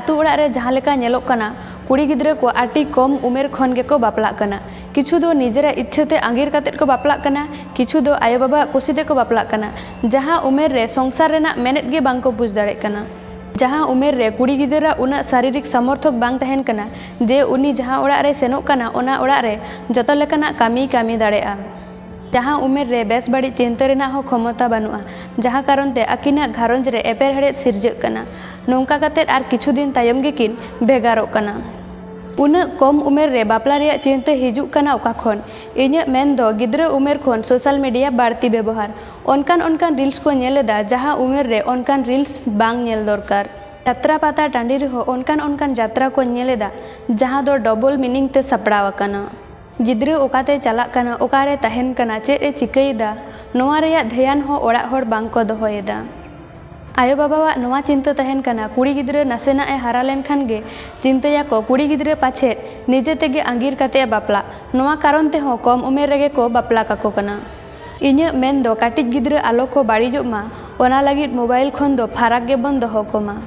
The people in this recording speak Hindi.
आतु ओड़ाग रे जहाँ लेका नेलोग कना कुड़ी गिद्रा को आटी कम उमेर खन गे को बापलाग कना। किछु दो निजेरा इच्छाते आंगीर कातेद को बापलाग कना, किछु दो आयो बाबा कुसीते को बापलाग कना। जहाँ उमेर रे संसार रेना मेनेद गे बांग को बुझ दाड़ेग कना। जहाँ उमेर रे कुड़ी गिद्रा उना शारीरिक समर्थक बांग तहन कना जे उनी जहाँ ओड़ाग रे सेनोग कना ओना ओड़ाग रे जतो लेकाना कामी दाड़ेगा। जहाँ उमेर रे बेस बाड़ी चिंता रेना हो क्षमता बानुआ, जहाँ कारण ते आकिना घारंज रे एपेर हेड़ेद सिरजग कना। नोंका कातेद आर किछु दिन तायम गे किन भेगारोग कना। उना कम उमेर रे बापला रेया चिंता हिजुग कना ओका खन इᱧ मेन दो गिद्रा उमेर खन सोशल मीडिया बाड़ती व्यवहार ओनकान रील्स को नेलेदा जहाँ उमेर रे ओनकान रील्स बांग नेल दरकार। यात्रा पाता टांडी रे हो ओनकान यात्रा को नेलेदा जहाँ दो डबल मीनिंग ते सपड़ाव कना। गिद्रा ओकाते चलाग कना ओकारे तहन कना चेद ए चिकायेदा नोआ रेया ध्यान हो ओड़ाग होड़ बांग को दोहोयेदा। आयो बाबा नोआ चिंता तहन कना कुड़ी गिद्रा नासेना ए हारा लेन खान गे चिंताया को कुड़ी गिद्रा पाछे निजे तेगे आंगीर काते बापला नोआ कारण ते हो कम उमेर रेगे को बापला काको कना। इᱧ मेन दो काटिज गिद्रा आलो को बाड़िजोग मा ओना लागिद मोबाइल खन दो फाराक गे बन दोहो कोमा।